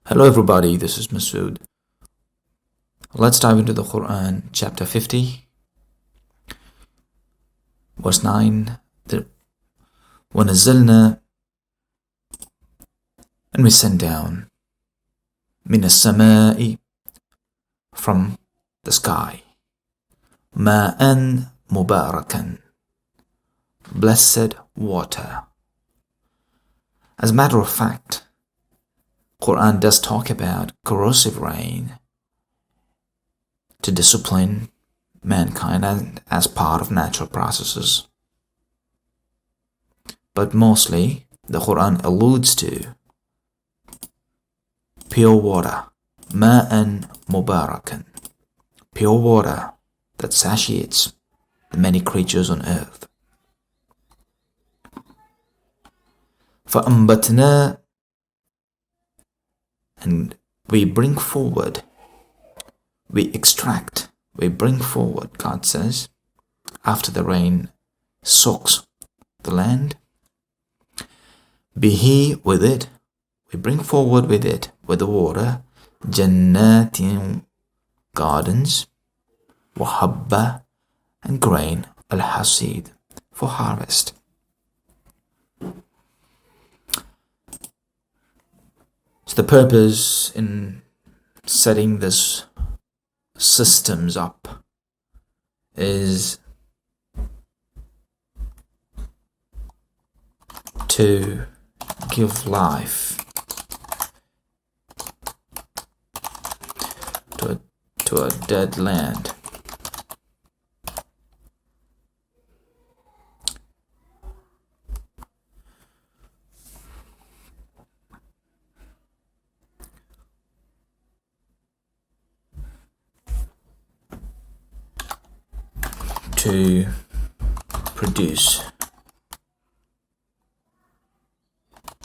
Hello everybody, this is Masood. Let's dive into the Quran, chapter 50, verse 9. وَنَزَّلْنَا, and we sent down مِنَ السَّمَاءِ, from the sky, مَاءً مُبَارَكًا, blessed water. As a matter of fact, Quran does talk about corrosive rain to discipline mankind and as part of natural processes. But mostly, the Quran alludes to pure water, ma'an mubarakan, pure water that satiates the many creatures on earth. فَأَنبَتْنَا, and we bring forward, we extract, we bring forward, God says, after the rain soaks the land, bihi, with it, we bring forward with it, with the water, jannatin, gardens, wahabba, and grain, al-hasid, for harvest. So the purpose in setting this systems up is to give life to a dead land. To produce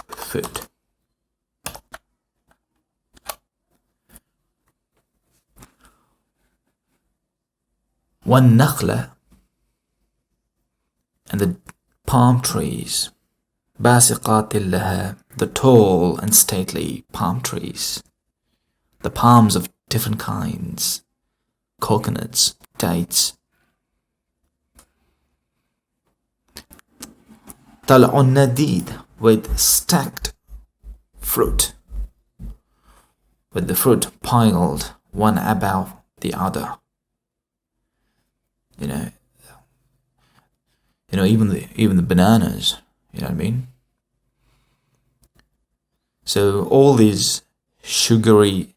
food. وَالنَّخْلَ, and the palm trees, بَاسِقَاتٍ لَهَا, the tall and stately palm trees, the palms of different kinds, coconuts, dates, طَلْعٌ نَدِيدٌ, with stacked fruit, with the fruit piled one above the other. Even the bananas, you know what I mean? So all these sugary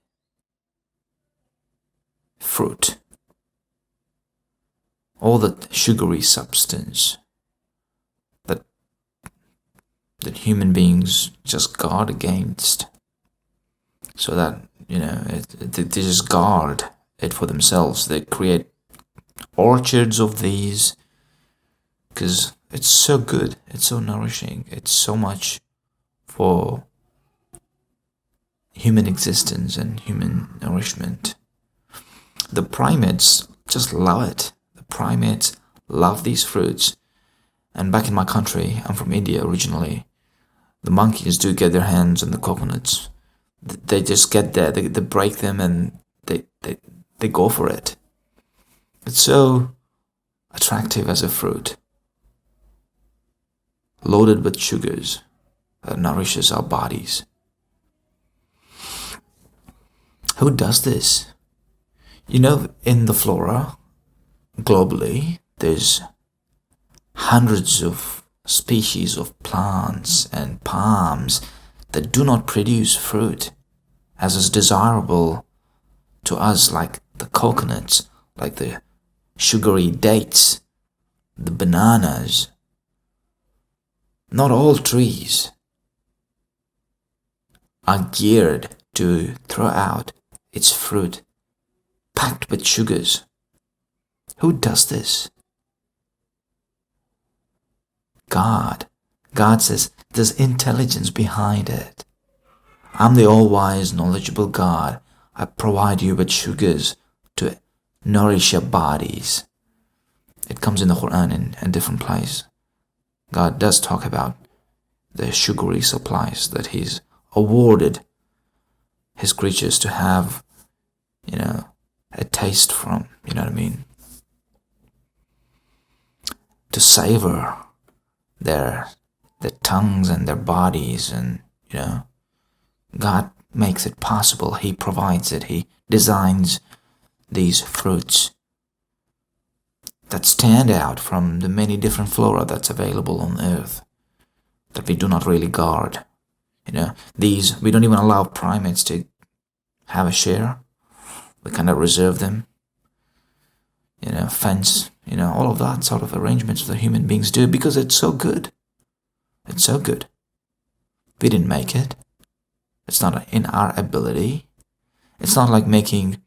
fruit, all the sugary substance that human beings just guard against, so that they just guard it for themselves. They create orchards of these because it's so good, it's so nourishing, it's so much for human existence and human nourishment. The primates just love it. The primates love these fruits. And back in my country, I'm from India originally, the monkeys do get their hands on the coconuts. They just get there, they break them, and they go for it. It's so attractive as a fruit, loaded with sugars that nourishes our bodies. Who does this? In the flora, globally, there's hundreds of species of plants and palms that do not produce fruit as is desirable to us, like the coconuts, like the sugary dates, the bananas. Not all trees are geared to throw out its fruit packed with sugars. Who does this? God. God says there's intelligence behind it. I'm the all-wise, knowledgeable God. I provide you with sugars to nourish your bodies. It comes in the Quran in different places. God does talk about the sugary supplies that He's awarded his creatures to have, a taste from, you know what I mean? To savor their tongues and their bodies, and God makes it possible. He provides it. He designs these fruits that stand out from the many different flora that's available on earth that we do not really guard. These, we don't even allow primates to have a share. We kind of reserve them, fence, all of that sort of arrangements that human beings do because it's so good. It's so good. We didn't make it. It's not in our ability. It's not like making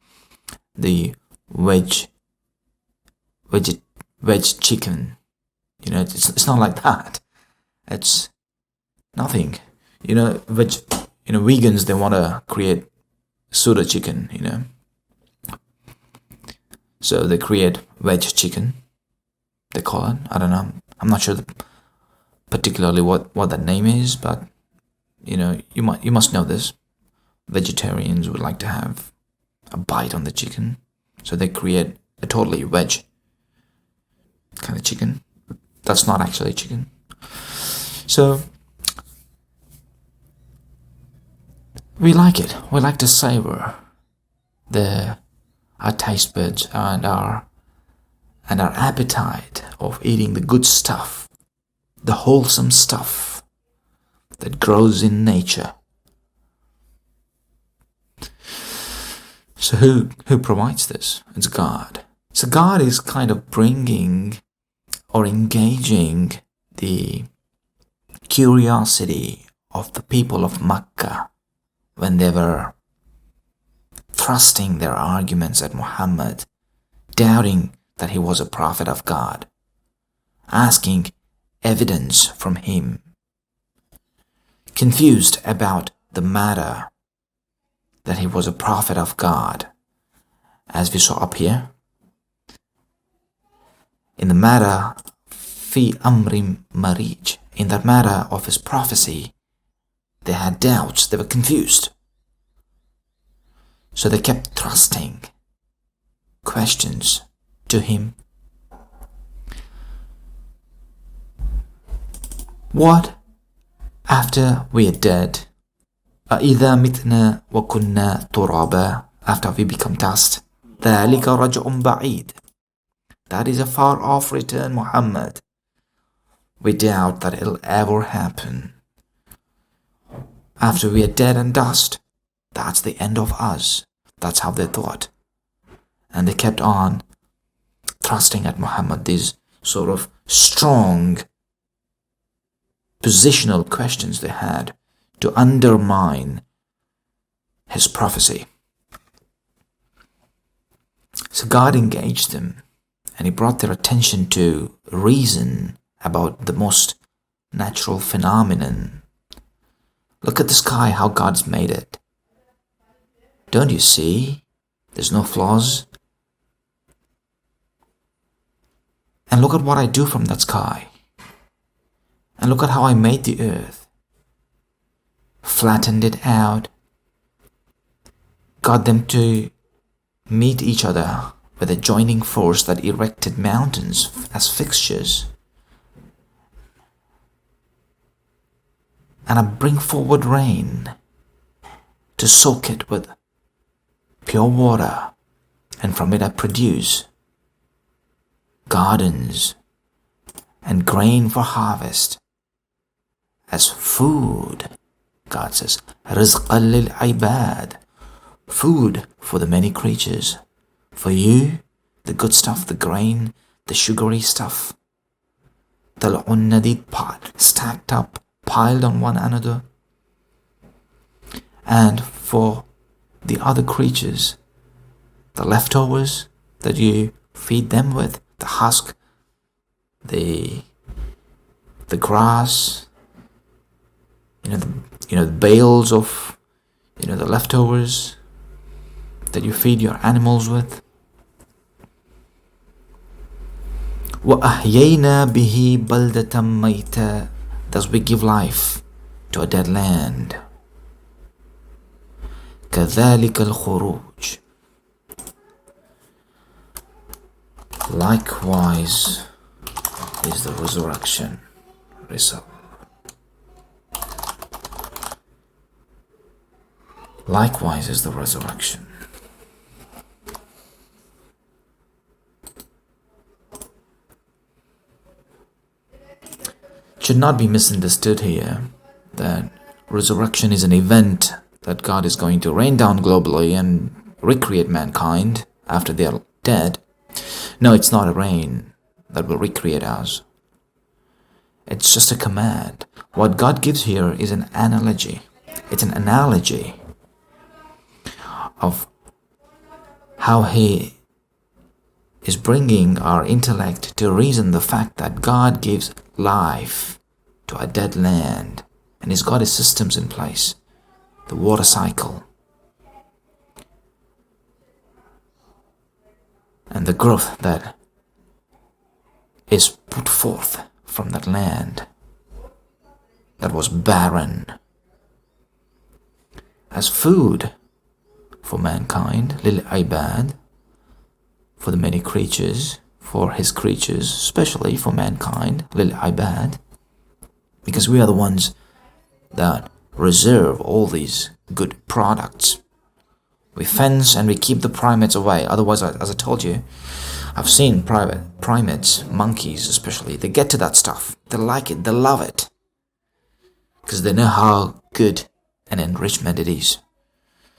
the veg chicken. It's not like that. It's nothing. Vegans, they want to create pseudo chicken, So they create veg chicken, they call it. I don't know. I'm not sure particularly what that name is, but you must know this. Vegetarians would like to have a bite on the chicken, so they create a totally veg kind of chicken. That's not actually chicken. So we like it. We like to savor our taste buds and our appetite of eating the good stuff, the wholesome stuff that grows in nature. So who provides this? It's God. So God is kind of bringing or engaging the curiosity of the people of Makkah when they were thrusting their arguments at Muhammad, doubting that he was a prophet of God, asking evidence from him, confused about the matter that he was a prophet of God, as we saw up here. In the matter fi amrim marij, in that matter of his prophecy, they had doubts, they were confused. So they kept thrusting questions to him. What after we are dead? أَإِذَا مِتْنَا وَكُنَّا تُرَابًا, after we become dust. ذَلِكَ رَجْعٌ بَعِيدٌ, that is a far off return, Muhammad. We doubt that it'll ever happen. After we are dead and dust, that's the end of us. That's how they thought. And they kept on thrusting at Muhammad these sort of strong positional questions they had to undermine his prophecy. So God engaged them, and he brought their attention to reason about the most natural phenomenon. Look at the sky, how God's made it. Don't you see? There's no flaws. And look at what I do from that sky. And look at how I made the earth. Flattened it out. Got them to meet each other with a joining force that erected mountains as fixtures. And I bring forward rain to soak it with pure water, and from it I produce gardens and grain for harvest as food. God says, رِزْقًا لِلْعِبَادِ, food for the many creatures. For you, the good stuff, the grain, the sugary stuff, the stacked up, piled on one another. And for the other creatures, the leftovers that you feed them with, the husk, the grass, the bales of, the leftovers that you feed your animals with. وَأَحْيَيْنَا بِهِ بَلْدَةً مَيْتًا, thus we give life to a dead land. كذلك الخروج. Likewise is the resurrection. Likewise is the resurrection. It should not be misunderstood here that resurrection is an event that God is going to rain down globally and recreate mankind after they are dead. No, it's not a rain that will recreate us. It's just a command. What God gives here is an analogy. It's an analogy of how He is bringing our intellect to reason the fact that God gives life to a dead land, and He's got His systems in place, the water cycle, and the growth that is put forth from that land that was barren as food for mankind, lil ibad, for the many creatures, for His creatures, especially for mankind, lil ibad, because we are the ones that reserve all these good products. We fence and we keep the primates away. Otherwise, as I told you, I've seen primates, monkeys especially, they get to that stuff. They like it, they love it, because they know how good an enrichment it is.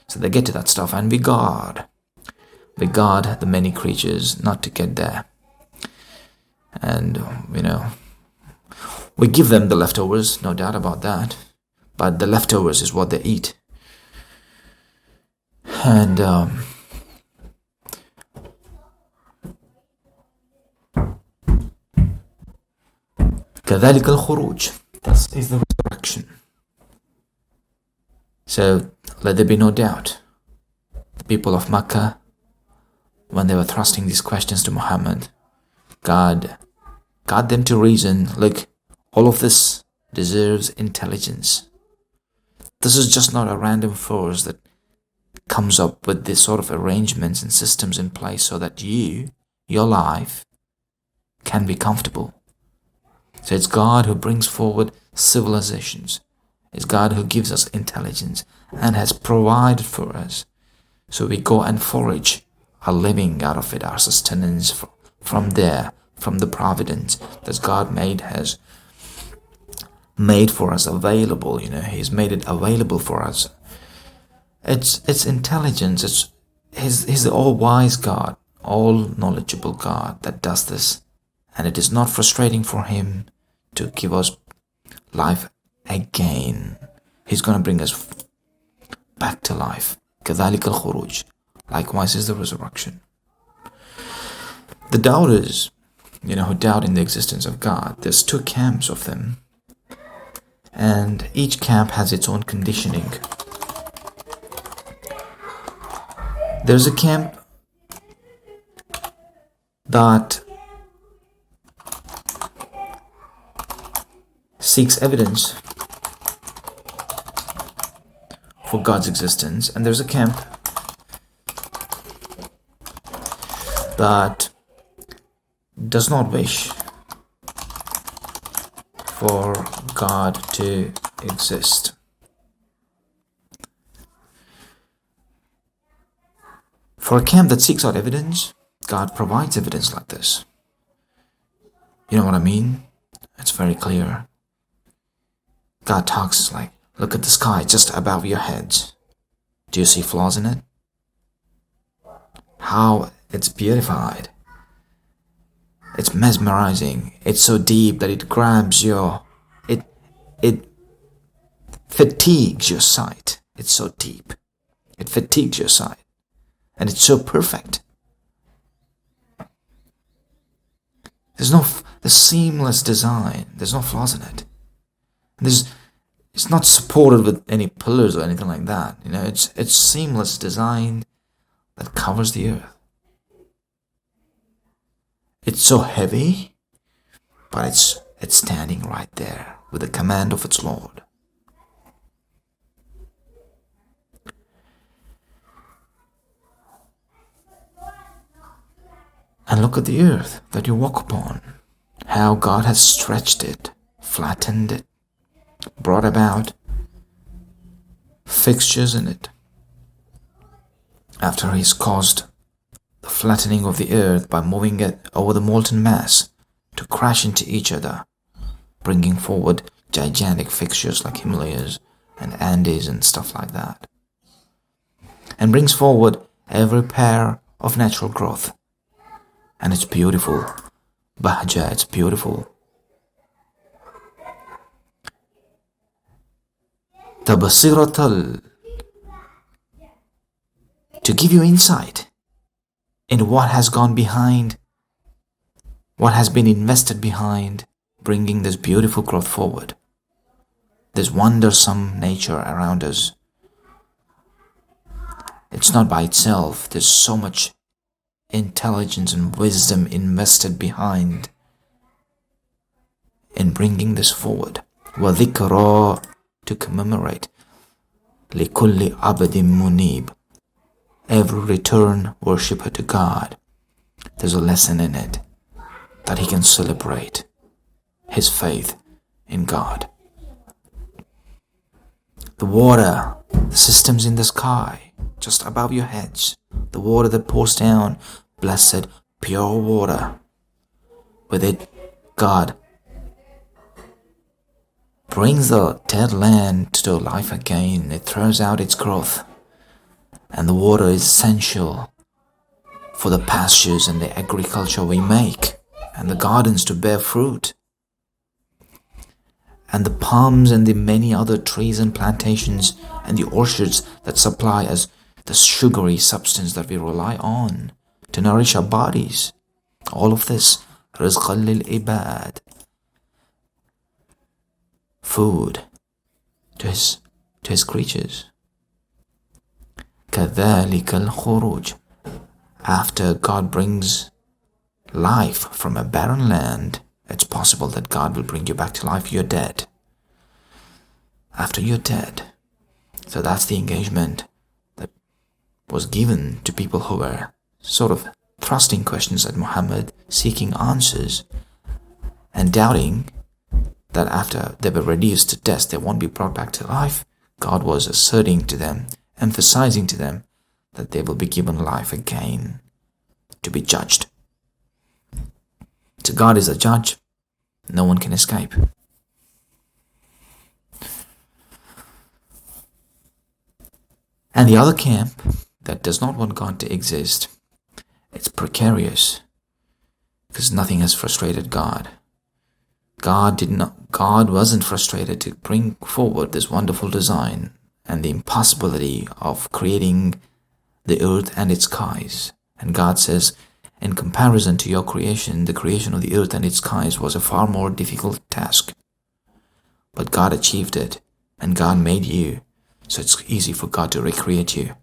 So they get to that stuff, and we guard the many creatures not to get there. And, we give them the leftovers, no doubt about that. But the leftovers is what they eat. And كذلك الخروج. This is the resurrection. So let there be no doubt. The people of Makkah, when they were thrusting these questions to Muhammad, God got them to reason, look, all of this deserves intelligence. This is just not a random force that comes up with this sort of arrangements and systems in place so that your life, can be comfortable. So it's God who brings forward civilizations. It's God who gives us intelligence and has provided for us. So we go and forage our living out of it, our sustenance from there, from the providence that God has made for us available. He's made it available for us. It's intelligence. He's the all-wise God, all-knowledgeable God that does this. And it is not frustrating for Him to give us life again. He's going to bring us back to life. كذلك الخروج. Likewise is the resurrection. The doubters, who doubt in the existence of God, there's two camps of them. And each camp has its own conditioning. There's a camp that seeks evidence for God's existence, and there's a camp that does not wish for God to exist. For a camp that seeks out evidence, God provides evidence like this. You know what I mean? It's very clear. God talks like, look at the sky just above your heads. Do you see flaws in it? How it's beautified. It's mesmerizing. It's so deep that it grabs it fatigues your sight. It's so deep. It fatigues your sight. And it's so perfect. There's seamless design. There's no flaws in it. It's not supported with any pillars or anything like that. It's seamless design that covers the earth. It's so heavy, but it's standing right there with the command of its Lord. And look at the earth that you walk upon, how God has stretched it, flattened it, brought about fixtures in it. After He's caused the flattening of the earth by moving it over the molten mass to crash into each other, bringing forward gigantic fixtures like Himalayas and Andes and stuff like that, and brings forward every pair of natural growth. And it's beautiful. Bahja, it's beautiful. Tabasiratal, to give you insight into what has gone behind, what has been invested behind bringing this beautiful growth forward, this wondersome nature around us. It's not by itself. There's so much intelligence and wisdom invested behind in bringing this forward. وَذِكْرَى, to commemorate. لِكُلِّ عَبْدٍ مُنِيبٍ, every return worshipper to God. There's a lesson in it that he can celebrate his faith in God. The water, the systems in the sky, just above your heads, the water that pours down, blessed, pure water. With it, God brings the dead land to life again. It throws out its growth. And the water is essential for the pastures and the agriculture we make, and the gardens to bear fruit, and the palms and the many other trees and plantations and the orchards that supply us the sugary substance that we rely on to nourish our bodies. All of this, rizqan lil ibad, food to his creatures. كَذَلِكَ الْخُرُوجِ, after God brings life from a barren land, it's possible that God will bring you back to life. You're dead. After you're dead. So that's the engagement that was given to people who were sort of thrusting questions at Muhammad, seeking answers, and doubting that after they were reduced to dust, they won't be brought back to life. God was asserting to them, emphasizing to them, that they will be given life again to be judged. So God is a judge. No one can escape. And the other camp that does not want God to exist, it's precarious, because nothing has frustrated God. God wasn't frustrated to bring forward this wonderful design and the impossibility of creating the earth and its skies. And God says, in comparison to your creation, the creation of the earth and its skies was a far more difficult task. But God achieved it, and God made you, so it's easy for God to recreate you.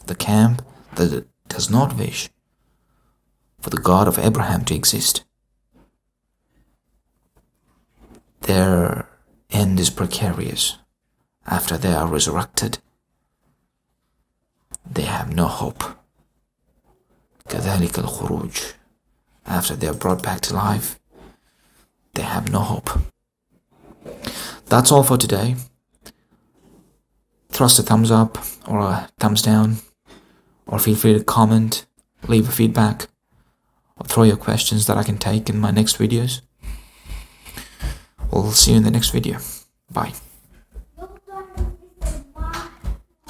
The camp that does not wish for the God of Abraham to exist, their end is precarious. After they are resurrected, they have no hope. كَذَلِكَ الْخُرُوجِ, after they are brought back to life, they have no hope. That's all for today. Thrust a thumbs up or a thumbs down, or feel free to comment, leave a feedback, or throw your questions that I can take in my next videos. We'll see you in the next video. Bye.